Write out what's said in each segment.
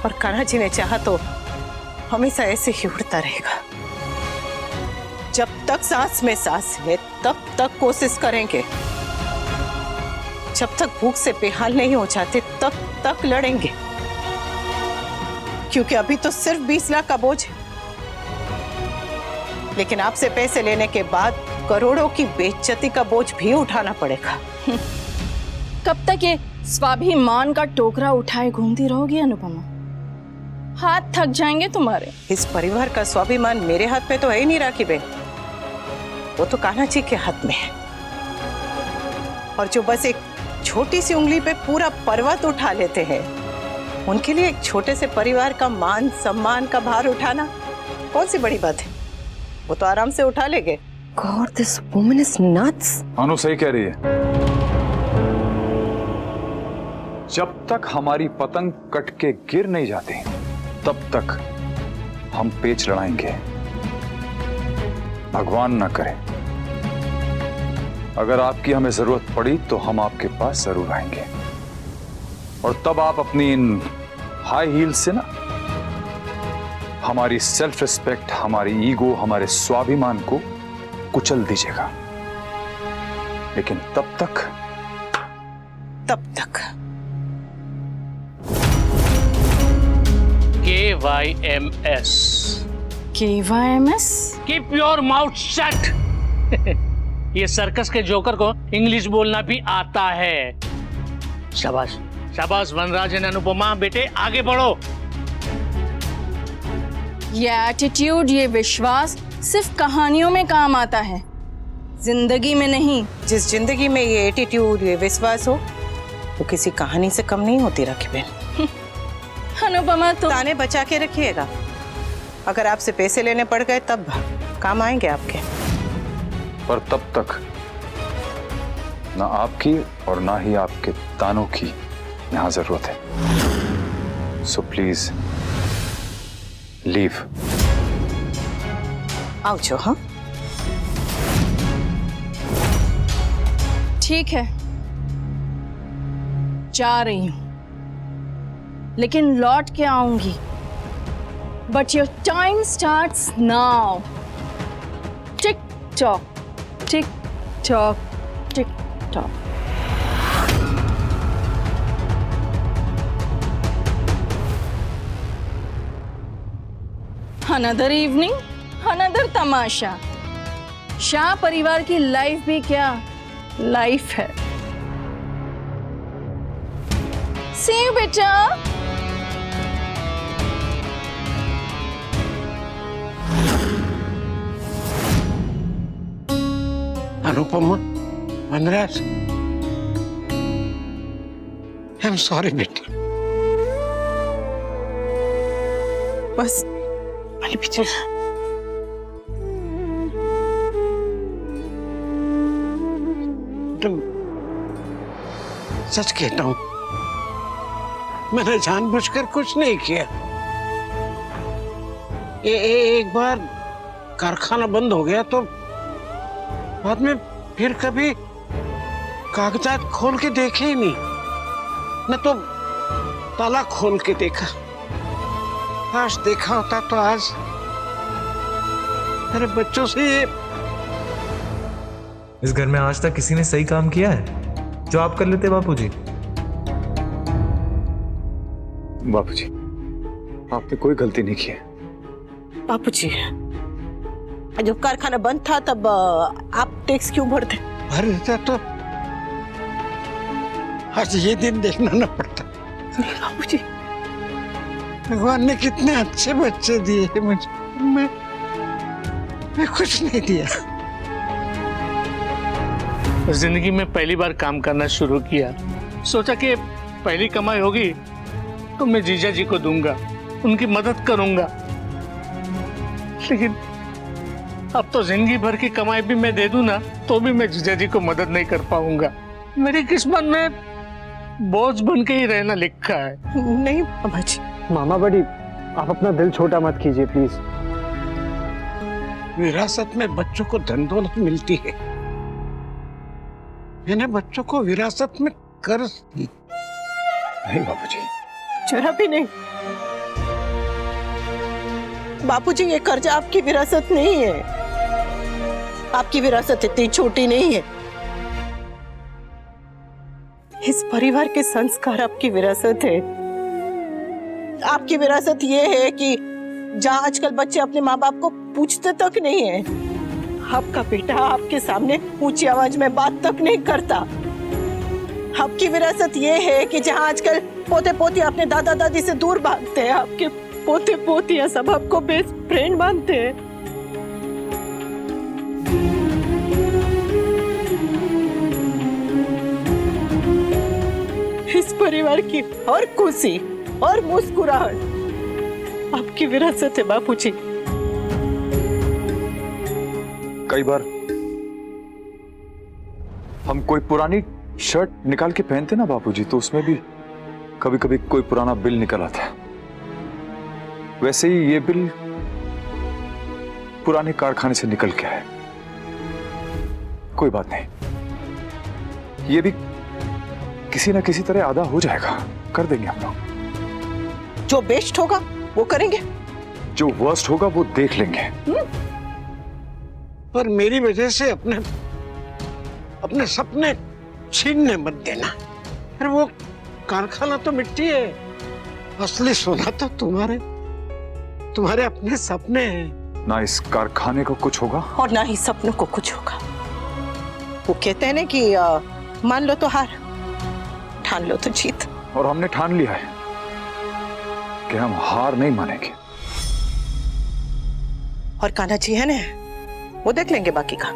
और कान्हा जी ने चाहा तो हमेशा ऐसे ही उड़ता रहेगा। जब तक सांस में सांस है तब तक कोशिश करेंगे, जब तक भूख से बेहाल नहीं हो जाते तब तक लड़ेंगे, क्योंकि अभी तो सिर्फ 20 लाख का बोझ है, लेकिन आपसे पैसे लेने के बाद करोड़ों की बेइज्जती का बोझ भी उठाना पड़ेगा। कब तक ये स्वाभिमान का टोकरा उठाए घूमती रहोगी अनुपमा? हाथ थक जाएंगे तुम्हारे। इस परिवार का स्वाभिमान मेरे हाथ में तो है ही नहीं राखी बहन, वो तो कान्हा जी के हाथ में है। और जो बस एक छोटी सी उंगली पे पूरा पर्वत उठा लेते हैं, उनके लिए एक छोटे से परिवार का मान सम्मान का भार उठाना कौन सी बड़ी बात है? वो तो आराम से उठा लेंगे। God, this woman is nuts. अनु सही कह रही है। जब तक हमारी पतंग कट के गिर नहीं जाती तब तक हम पेच लड़ाएंगे। भगवान ना करे, अगर आपकी हमें जरूरत पड़ी तो हम आपके पास जरूर आएंगे, और तब आप अपनी इन हाई हील से ना हमारी सेल्फ रिस्पेक्ट, हमारी ईगो, हमारे स्वाभिमान को कुचल दीजिएगा। लेकिन तब तक KYMS। KYMS? Keep your mouth shut। ये सर्कस के जोकर को इंग्लिश बोलना भी आता है। शाबाश शाबाश वनराज एंड अनुपमा, बेटे आगे बढ़ो। ये एटीट्यूड, ये विश्वास सिर्फ कहानियों में काम आता है, जिंदगी में नहीं। जिस जिंदगी में ये एटीट्यूड, ये विश्वास हो, वो किसी कहानी से कम नहीं होती राखी बहन। अनुपमा तो ताने बचा के रखिएगा, अगर आपसे पैसे लेने पड़ गए तब काम आएंगे आपके। पर तब तक ना आपकी और ना ही आपके तानों की यहां जरूरत है। So please leave. आओ जो। हाँ ठीक है, जा रही हूं, लेकिन लौट के आऊंगी। But your time starts now. Tick tock tick tock tick tock. Another evening, another tamasha. Shah परिवार की लाइफ भी क्या लाइफ है। See you, बेटा। अनुपमा, वनराज, आई एम सॉरी बेटी। बस वाली पीछे। सच कहता हूं, मैंने जानबूझकर कुछ नहीं किया। एक बार कारखाना बंद हो गया तो बाद में फिर कभी कागजात खोल के देखे ही नहीं, न तो ताला खोल के देखा। काश देखा होता तो आज मेरे बच्चों से ये। इस घर में आज तक किसी ने सही काम किया है जो आप कर लेते बापूजी? बापूजी, आपने कोई गलती नहीं की है। बापूजी, जब कारखाना बंद था तब आप टैक्स क्यों भरते? भर देता तो आज ये दिन देखना न पड़ता। बापूजी, भगवान ने कितने अच्छे बच्चे दिए हैं मुझे, मैं कुछ नहीं दिया। जिंदगी में पहली बार काम करना शुरू किया, सोचा कि पहली कमाई होगी तो मैं जीजा जी को दूंगा, उनकी मदद करूंगा। लेकिन अब तो जिंदगी भर की कमाई भी मैं दे दूं ना तो भी मैं जीजा जी को मदद नहीं कर पाऊंगा। मेरी किस्मत में बोझ बन के ही रहना लिखा है। नहीं मामा जी। मामा बड़ी, आप अपना दिल छोटा मत कीजिए प्लीज। विरासत में बच्चों को धन दौलत मिलती है, मैंने बच्चों को विरासत में कर्ज दी। नहीं बापूजी, जरा भी नहीं। बापूजी, ये कर्जा आपकी विरासत नहीं है। आपकी विरासत इतनी छोटी नहीं है। इस परिवार के संस्कार आपकी विरासत है। आपकी विरासत ये है कि जहां आजकल बच्चे अपने माँ बाप को पूछते तक नहीं है, आपका बेटा आपके सामने ऊंची आवाज में बात तक नहीं करता। आपकी विरासत ये है कि जहां आजकल पोते पोतियां अपने दादा दादी से दूर भागते हैं, आपके पोते पोतियां सब आपको बेस्ट फ्रेंड मानते हैं। इस परिवार की हर खुशी और मुस्कुराहट आपकी विरासत है बापूजी। कई बार हम कोई पुरानी शर्ट निकाल के पहनते ना बापूजी, तो उसमें भी कभी कभी कोई पुराना बिल निकल आता है। वैसे ही ये बिल पुराने कारखाने से निकल के आया। कोई बात नहीं, ये भी किसी ना किसी तरह आधा हो जाएगा। कर देंगे हम लोग। जो बेस्ट होगा वो करेंगे, जो वर्स्ट होगा वो देख लेंगे। पर मेरी वजह से अपने सपने छीनने मत देना। अरे वो कारखाना तो मिट्टी है, असली सोना तो तुम्हारे अपने सपने हैं। ना इस कारखाने को कुछ होगा और ना ही सपनों को कुछ होगा। वो कहते हैं ना कि मान लो तो हार, ठान लो तो जीत। और हमने ठान लिया है कि हम हार नहीं मानेंगे। और कान्हा जी है ना, वो देख लेंगे बाकी का।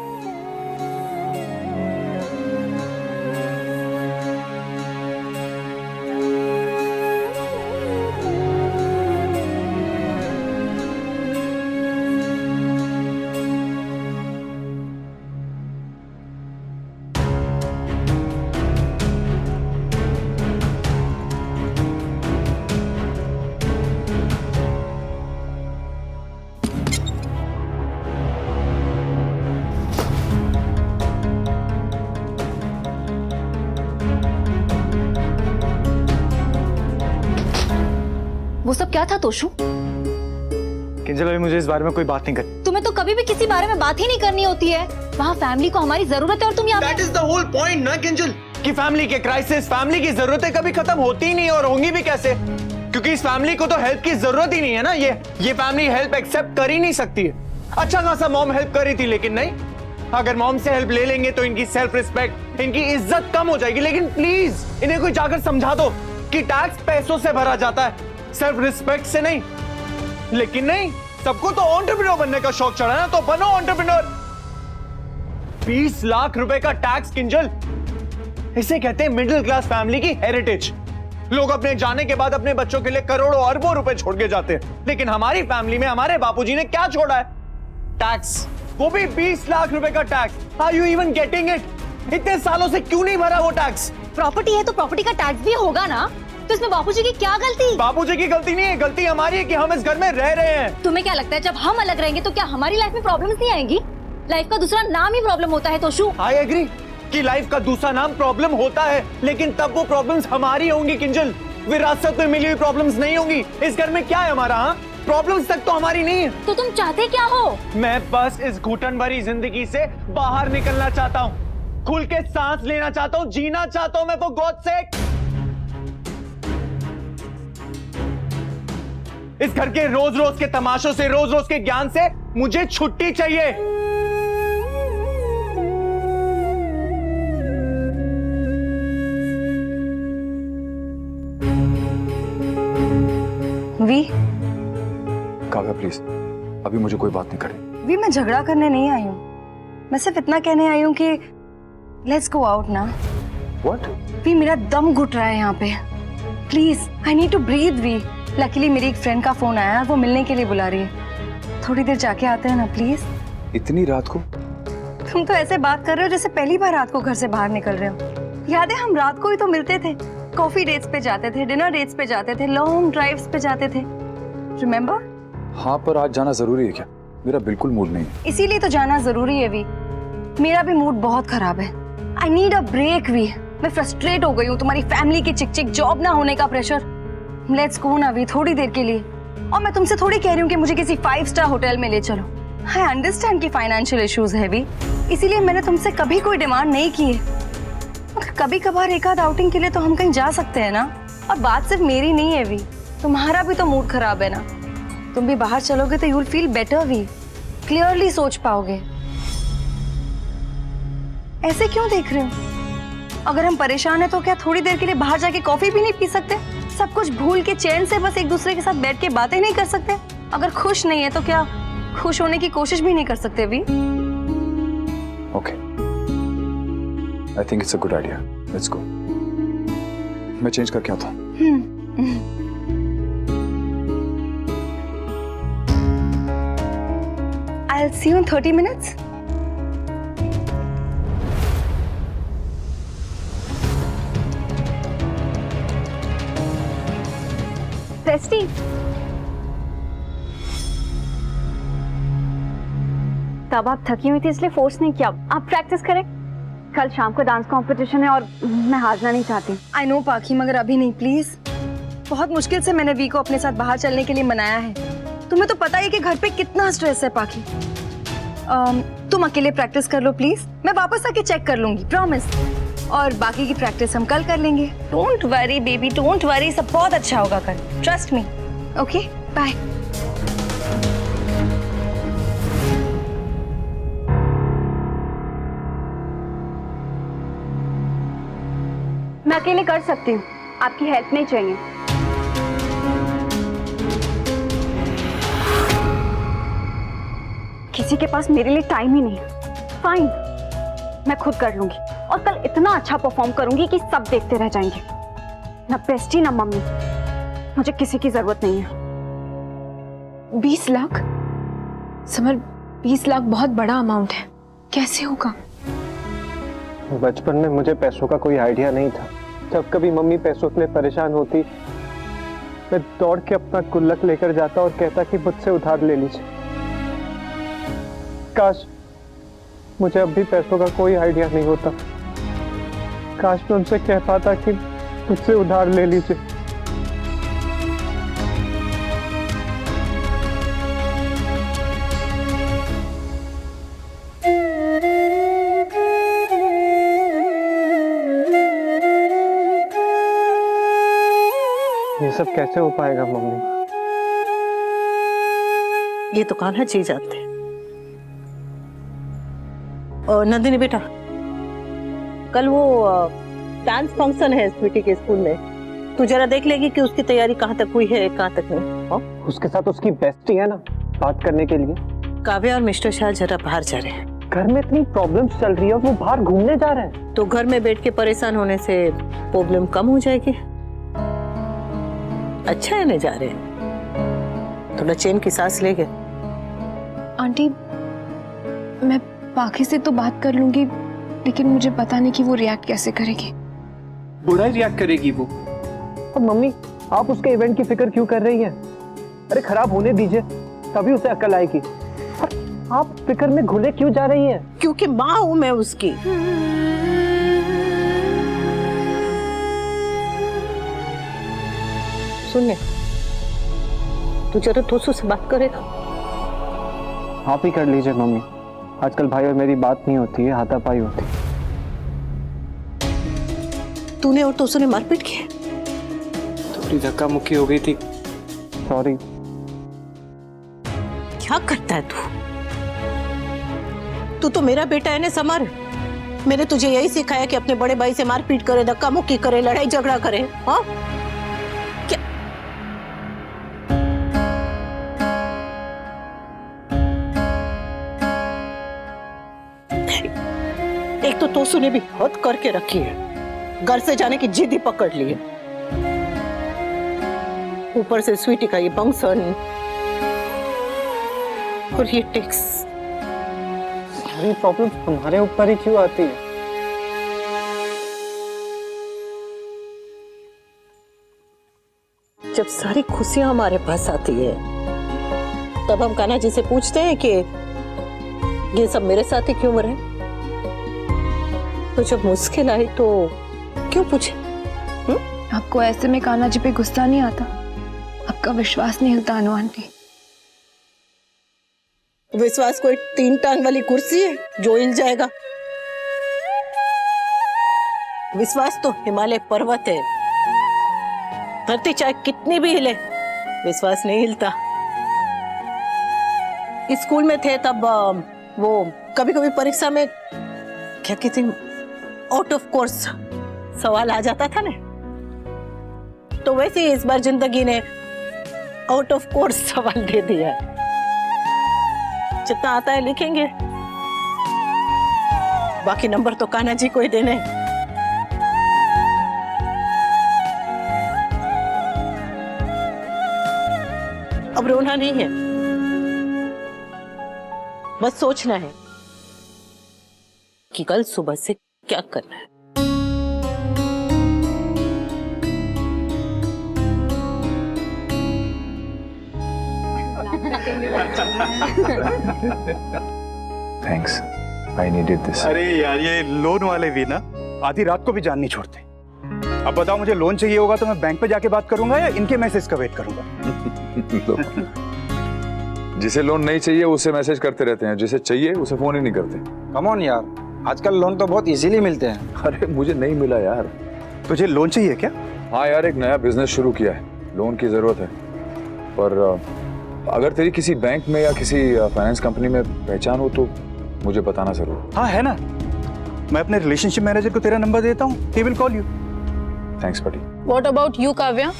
वो सब क्या था तोशु? किंजल भाई, मुझे इस बारे में कोई बात नहीं करनी। तुम्हें तो कभी भी किसी बारे में बात ही नहीं करनी होती है। वहाँ फैमिली को हमारी जरूरत है और तुम यहाँ That is the whole point ना किंजल, कि फैमिली के क्राइसिस, फैमिली की जरूरतें कभी खत्म होती ही नहीं और होंगी भी कैसे? क्योंकि इस फैमिली को तो हेल्प की जरूरत ही नहीं है ना। ये फैमिली हेल्प एक्सेप्ट कर ही नहीं सकती है। अच्छा खासा मॉम हेल्प कर रही थी, लेकिन नहीं, अगर मॉम से हेल्प ले लेंगे तो इनकी सेल्फ रिस्पेक्ट, इनकी इज्जत कम हो जाएगी। लेकिन प्लीज इन्हें कोई जाकर समझा दो कि टैक्स पैसों से भरा जाता है, सेल्फ रिस्पेक्ट से नहीं। लेकिन नहीं, सबको तो एंटरप्रेन्योर बनने का शौक चढ़ा है ना, तो बनो एंटरप्रेन्योर। 20 लाख रुपए का टैक्स किंजल, इसे कहते हैं मिडिल क्लास फैमिली की हेरिटेज। लोग अपने जाने के बाद अपने बच्चों के लिए करोड़ों अरबों रुपए छोड़ के जाते हैं, लेकिन हमारी फैमिली में हमारे बापूजी ने क्या छोड़ा है? टैक्स, वो भी 20 लाख रुपए का tax. Are you even getting it? इतने सालों से क्यों नहीं भरा वो टैक्स? प्रॉपर्टी है तो प्रॉपर्टी का टैक्स भी होगा ना, तो इसमें बापूजी की क्या गलती? बापूजी की गलती नहीं है, गलती हमारी है कि हम इस घर में रह रहे हैं। तुम्हें क्या लगता है जब हम अलग रहेंगे तो क्या हमारी लाइफ में प्रॉब्लम्स नहीं आएंगी? लाइफ का दूसरा नाम ही प्रॉब्लम होता है तोशु। आई एग्री कि लाइफ का दूसरा नाम प्रॉब्लम होता है, लेकिन तब वो प्रॉब्लम्स हमारी होंगी किंजल, विरासत में मिली हुई प्रॉब्लम्स नहीं होंगी। इस घर में क्या है हमारा? हाँ, प्रॉब्लम्स तक तो हमारी नहीं है। तो तुम चाहते क्या हो? मैं बस इस घुटन भरी जिंदगी से बाहर निकलना चाहता हूँ, खुल के सांस लेना चाहता हूँ, जीना चाहता हूँ मैं, फॉर गॉड सेक। इस घर के रोज रोज के तमाशों से, रोज रोज के ज्ञान से मुझे छुट्टी चाहिए। वी, काव्या प्लीज, अभी मुझे कोई बात नहीं करनी। वी मैं झगड़ा करने नहीं आई हूँ, मैं सिर्फ इतना कहने आई हूँ कि लेट्स गो आउट ना। What? वी मेरा दम घुट रहा है यहाँ पे, please I need to breathe. वी लकीली मेरी एक फ्रेंड का फोन आया, वो मिलने के लिए बुला रही है, थोड़ी देर जाके आते हैं ना प्लीज। इतनी रात को? तुम तो ऐसे बात कर रहे हो जैसे पहली बार रात को घर से बाहर निकल रहे हो। याद है हम रात को ही तो मिलते थे, कॉफी डेट्स पे जाते थे, डिनर डेट्स पे जाते थे, लॉन्ग ड्राइव्स पे जाते थे, रिमेम्बर? हाँ, पर आज जाना जरूरी है क्या? मेरा बिल्कुल मूड नहीं है। इसीलिए तो जाना जरूरी है वी, मेरा भी मूड बहुत खराब है। आई नीड अ ब्रेक वी, मैं फ्रस्ट्रेट हो गई हूँ, तुम्हारी फैमिली की चिक चिक, जॉब ना होने का प्रेशर। लेट्स गो ना वी, थोड़ी देर के लिए। और मैं तुमसे थोड़ी कह रही हूँ कि मुझे किसी 5 स्टार होटल में ले चलो। आई अंडरस्टैंड कि फाइनेंशियल इश्यूज है भी, इसीलिए मैंने तुमसे कभी कोई डिमांड नहीं की है। मगर कभी कभार एक आध आउटिंग के लिए तो हम कहीं जा सकते हैं ना। और बात सिर्फ मेरी नहीं है भी, तुम्हारा भी तो मूड खराब है ना। तुम भी बाहर चलोगे तो यू विल फील बेटर भी, क्लियरली सोच पाओगे। ऐसे क्यों देख रहे हो? अगर हम परेशान हैं तो क्या थोड़ी देर के लिए बाहर जाके कॉफी भी नहीं पी सकते? सब कुछ भूल के चैन से बस एक दूसरे के साथ बैठ के बातें नहीं कर सकते? अगर खुश नहीं है तो क्या खुश होने की कोशिश भी नहीं कर सकते भी? Okay, I think it's a good idea, let's go. मैं चेंज करके आता हूँ। I'll see you in 30 minutes. Bestie, तब आप थकी हुई थी इसलिए फोर्स नहीं किया। आप प्रैक्टिस करें, कल शाम को डांस कंपटीशन है और मैं हारना नहीं चाहती। I know पाखी, मगर अभी नहीं प्लीज। बहुत मुश्किल से मैंने वी को अपने साथ बाहर चलने के लिए मनाया है। तुम्हें तो पता ही कि घर पे कितना स्ट्रेस है पाखी। तुम अकेले प्रैक्टिस कर लो प्लीज, मैं वापस आके चेक कर लूंगी, प्रॉमिस। और बाकी की प्रैक्टिस हम कल कर लेंगे। Don't worry baby, don't worry, सब बहुत अच्छा होगा कल, ट्रस्ट मी। Okay, bye. मैं अकेले कर सकती हूँ, आपकी हेल्प नहीं चाहिए। किसी के पास मेरे लिए टाइम ही नहीं है। फाइन, मैं खुद कर लूंगी और कल इतना अच्छा परफॉर्म करूंगी कि सब देखते रह जाएंगे। ना बेस्टी ना मम्मी, मुझे किसी की जरूरत नहीं है। 20 लाख? समर, 20 लाख बहुत बड़ा अमाउंट है, कैसे होगा? बचपन में मुझे पैसों का कोई आइडिया नहीं था। जब कभी मम्मी पैसों के लिए परेशान होती, मैं दौड़ के अपना गुल्लक लेकर जाता और कहता कि मुझसे उधार ले लीजिए। काश मुझे अब भी पैसों का कोई आइडिया नहीं होता। काश मैं उनसे कह पाता कि मुझसे उधार ले लीजिए। ये सब कैसे हो पाएगा मम्मी? ये तो कान्हा जी जाते हैं। और नंदिनी बेटा, कल वो डांस फंक्शन है स्वीटी के स्कूल में, तू जरा देख लेगी कि उसकी तैयारी कहाँ तक हुई है, कहाँ तक नहीं। हाँ? उसके साथ उसकी बेस्टी है ना, बात करने के लिए। काव्या और मिस्टर शाह जरा बाहर जा रहे हैं। घर में इतनी प्रॉब्लम्स चल रही है और वो बाहर घूमने जा रहे हैं। तो घर में बैठ के परेशान होने से प्रॉब्लम कम हो जाएगी। अच्छा है, नहीं जा रहे हैं, थोड़ा चैन की सांस लेंगे। आंटी, मैं पाखी से तो बात कर लूंगी, लेकिन मुझे पता नहीं कि वो रिएक्ट कैसे करेगी। बुरा ही रिएक्ट करेगी वो। अब मम्मी, आप उसके इवेंट की फिक्र क्यों कर रही हैं? अरे खराब होने दीजिए, तभी उसे अक्ल आएगी। आप फिक्र में घुले क्यों जा रही हैं? क्योंकि माँ हूं मैं उसकी। सुनिए, तू जरा दोस्तों से बात करेगा? आप ही कर लीजिए मम्मी। आजकल भाई और मेरी बात नहीं होती है, हाथापाई होती है। तूने और तोसू ने मारपीट की? थोड़ी धक्का मुक्की हो गई थी, सॉरी। क्या करता है तू? तू तो मेरा बेटा है ना समर। मैंने तुझे यही सिखाया कि अपने बड़े भाई से मारपीट करे, धक्का मुक्की करे, लड़ाई झगड़ा करे। हाँ, क्या? एक तो तोसू ने भी हद करके रखी है, घर से जाने की जिद ही पकड़ ली है। ऊपर से स्वीटी का ये फंक्शन और ये टैक्स। सारी प्रॉब्लम हमारे ऊपर ही क्यों आती है? जब सारी खुशियां हमारे पास आती है, तब हम कान्हा जी से पूछते हैं कि ये सब मेरे साथ ही क्यों मरे? तो जब मुश्किल आई तो क्यों पूछे? आपको ऐसे में कान्हा जी पे गुस्सा नहीं आता? आपका विश्वास नहीं हिलता अनु आंटी। विश्वास कोई 3 टांग वाली कुर्सी है जो हिल जाएगा? विश्वास तो हिमालय पर्वत है, धरती चाहे कितनी भी हिले विश्वास नहीं हिलता। स्कूल में थे तब वो कभी कभी परीक्षा में क्या कहते हैं, आउट ऑफ कोर्स सवाल आ जाता था ना, तो वैसे ही इस बार जिंदगी ने आउट ऑफ कोर्स सवाल दे दिया। जितना आता है लिखेंगे, बाकी नंबर तो कान्हा जी को ही देने। अब रोना नहीं है, बस सोचना है कि कल सुबह से क्या करना है। Thanks, I needed this. अरे यार, ये लोन वाले भी ना आधी रात को भी जान नहीं छोड़ते। अब बताओ, मुझे लोन चाहिए होगा तो मैं बैंक पे जाके बात करूंगा या इनके मैसेज का वेट करूंगा? जिसे लोन नहीं चाहिए उसे मैसेज करते रहते हैं, जिसे चाहिए उसे फोन ही नहीं करते। कम ऑन यार, आजकल लोन तो बहुत इजीली मिलते हैं। अरे मुझे नहीं मिला यार। तुझे लोन चाहिए क्या? हाँ यार, एक नया बिजनेस शुरू किया है, लोन की जरूरत है। पर अगर तेरी किसी बैंक में या किसी फाइनेंस कंपनी में पहचान हो तो मुझे बताना जरूर। हाँ है ना, मैं अपने रिलेशनशिप मैनेजर को तेरा नंबर देता हूँ, he will call you. Thanks buddy. What about you Kavya,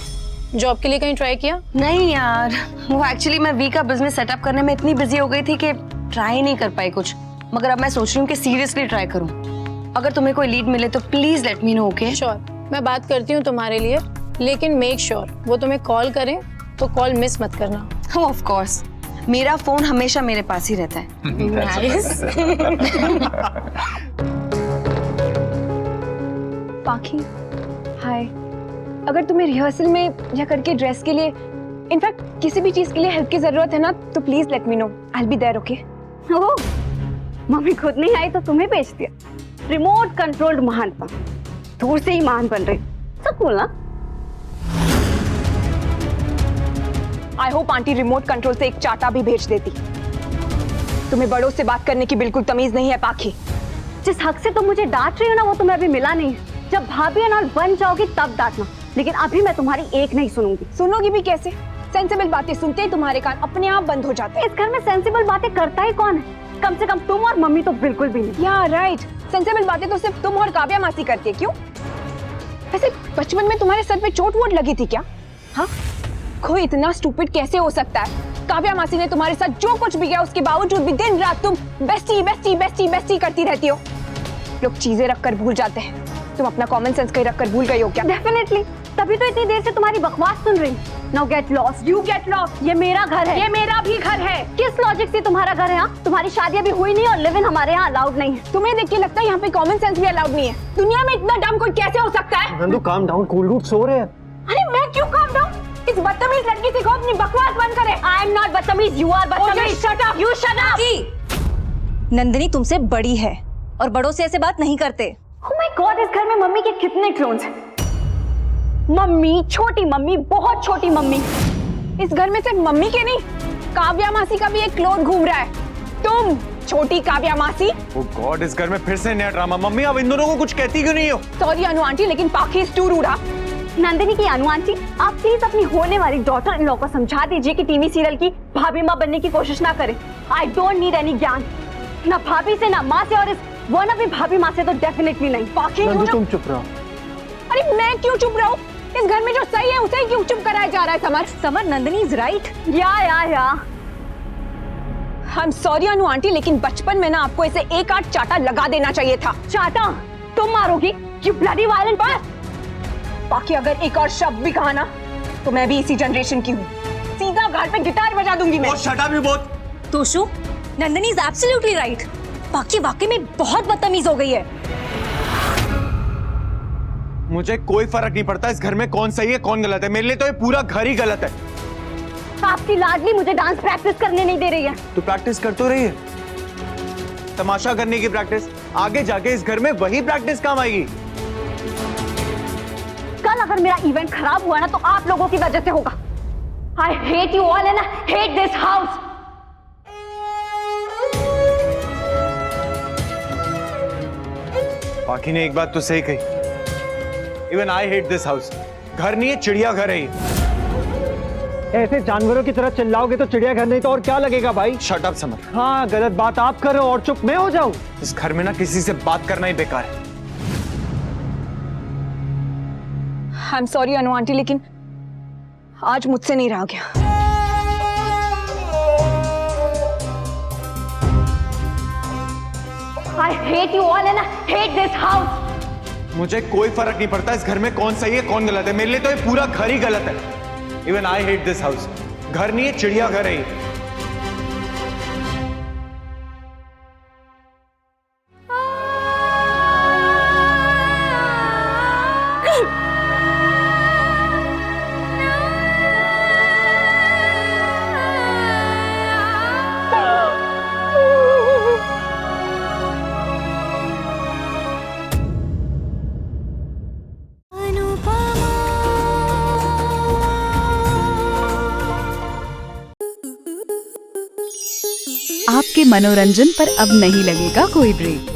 job के लिए कहीं ट्राई किया? नहीं यार, वो एक्चुअली मैं वी का बिजनेस सेटअप करने में इतनी बिजी हो गई थी कि ट्राई नहीं कर पाई कुछ। मगर अब मैं सोच रही हूँ कि सीरियसली ट्राई करूँ। अगर तुम्हें कोई लीड मिले तो please let me no, okay? Sure, मैं बात करती हूँ तुम्हारे लिए, लेकिन मेक श्योर वो तुम्हें कॉल करें तो कॉल मिस मत करना। ऑफ कोर्स, मेरा फोन हमेशा मेरे पास ही रहता है। नाइस। पाखी, हाय। अगर तुम्हें रिहर्सल में या करके ड्रेस के लिए, इनफैक्ट किसी भी चीज के लिए हेल्प की जरूरत है ना, तो please let me know, I will be there, okay? Oh, mummy खुद नहीं आई तो तुम्हें भेज दिया। रिमोट कंट्रोल्ड महानता, दूर से ही महान बन रही। सब कूल ना? I hope aunty remote control से एक चाटा भी भेज देती। तुम्हें बड़ों से बात करने की बिल्कुल तमीज नहीं है पाखी। जिस हक से तुम मुझे डांट रही हो ना, वो तुम्हें अभी मिला नहीं। जब भाभी अनार बन जाओगी तब डांटना, लेकिन अभी मैं तुम्हारी एक नहीं सुनूंगी। सुनोगी भी कैसे? सेंसिबल बातें सुनते ही तुम्हारे कान अपने आप बंद हो जाते हैं। इस घर में सेंसिबल बातें करता ही कौन है? कम से कम तुम और मम्मी तो बिल्कुल भी नहीं। या राइट, सेंसिबल बातें तो सिर्फ तुम और काव्या मासी करती है। क्यों? वैसे बचपन में तुम्हारे सर पे चोट वोट लगी थी क्या? हाँ, कोई इतना स्टूपिड कैसे हो सकता है? काव्या मासी ने तुम्हारे साथ जो कुछ भी किया उसके बावजूद भी दिन रात तुम बेस्टी बेस्टी बेस्टी बेस्टी करती रहती हो। लोग चीजें रखकर भूल जाते हैं, तुम अपना कॉमन सेंस कहीं रखकर भूल गई हो क्या? डेफिनेटली, तभी तो इतनी देर से तुम्हारी बकवास सुन रही। Now get lost, you get lost. ये मेरा घर है। ये मेरा भी घर है। किस लॉजिक से तुम्हारा घर है? यहाँ तुम्हारी शादी अभी हुई नहीं और लिव इन हमारे यहाँ अलाउड नहीं है। तुम्हें देख के लगता है यहाँ पे कॉमन सेंस भी अलाउड नहीं है? दुनिया में इतना डम कोई कैसे हो सकता है? Nandu calm down, cool root सो रहे हैं। अरे मैं क्यों काम डाउन? इस बदतमीज लड़की से कहो अपनी बकवास बंद करे। आई एम नॉट बदतमीज, यू आर बदतमीज। Shut up, you shut up. Nandini तुमसे बड़ी है और बड़ों से ऐसे बात नहीं करते। Oh my God, इस घर में मम्मी के कितने क्लोन्स हैं? मम्मी, छोटी मम्मी, बहुत छोटी मम्मी। इस घर में सिर्फ मम्मी के नहीं, काव्या मासी का भी एक क्लोन घूम रहा है। तुम छोटी काव्या मासी। ओह गॉड, इस घर में फिर से नया ड्रामा। मम्मी, अब इन दोनों को कुछ कहती क्यों नहीं हो? सॉरी अनु आंटी, लेकिन पाखी इज टू रूड। नंदिनी की अनु आंटी, आप प्लीज अपनी होने वाली डॉटर इन लॉ को समझा दीजिए कि टीवी सीरियल की भाभी माँ बनने की कोशिश ना करे। आई डोंट नीड एनी ज्ञान, ना भाभी से ना माँ से, और इस वन अभी भाभी माँ से तो डेफिनेटली नहीं। पाखी तुम चुप रहो। अरे मैं क्यों चुप रहूं? इस घर में जो सही है उसे ही क्यों चुप कराया जा रहा है? Samar, Samar, Nandini is right. Yeah I am sorry Anu aunty, लेकिन बचपन में ना आपको ऐसे एक आध चाटा लगा देना चाहिए था। चाटा तुम मारोगी? You bloody violent. बस, बाकी अगर एक और शब्द भी कहा ना तो मैं भी इसी जनरेशन की हूँ। सीधा घर पे गिटार बजा दूंगी मैं। Shut up, you both. Toshu, Nandini is absolutely right. बाकी वाकई में बहुत बदतमीज हो गई है। मुझे कोई फर्क नहीं पड़ता इस घर में कौन सही है कौन गलत है। मेरे लिए तो ये पूरा घर ही गलत है। आपकी लाडली मुझे डांस प्रैक्टिस करने नहीं दे रही है। तो प्रैक्टिस कर तो रही है, तमाशा करने की प्रैक्टिस। आगे जाके इस घर में वही प्रैक्टिस काम आएगी। कल अगर मेरा इवेंट खराब हुआ ना तो आप लोगों की वजह से होगा। I hate you all and I hate this house. बाकी ने एक बात तो सही कही। Even I hate this house. घर नहीं है, चिड़ियाघर है ये। ऐसे जानवरों की तरह चिल्लाओगे तो चिड़ियाघर नहीं तो और क्या लगेगा भाई? Shut up, summer. हाँ, गलत बात आप करो और चुप मैं हो जाऊं। इस घर में ना किसी से बात करना ही बेकार है। आई एम सॉरी अनु आंटी, लेकिन आज मुझसे नहीं रहा गया। I hate you all and I hate this house. मुझे कोई फर्क नहीं पड़ता इस घर में कौन सही है कौन गलत है। मेरे लिए तो ये पूरा घर ही गलत है। Even I hate this house. घर नहीं है, चिड़ियाघर है ये। आपके मनोरंजन पर अब नहीं लगेगा कोई ब्रेक।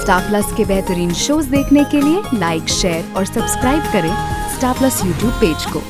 स्टार प्लस के बेहतरीन शोज देखने के लिए लाइक, शेयर और सब्सक्राइब करें स्टार प्लस यूट्यूब पेज को।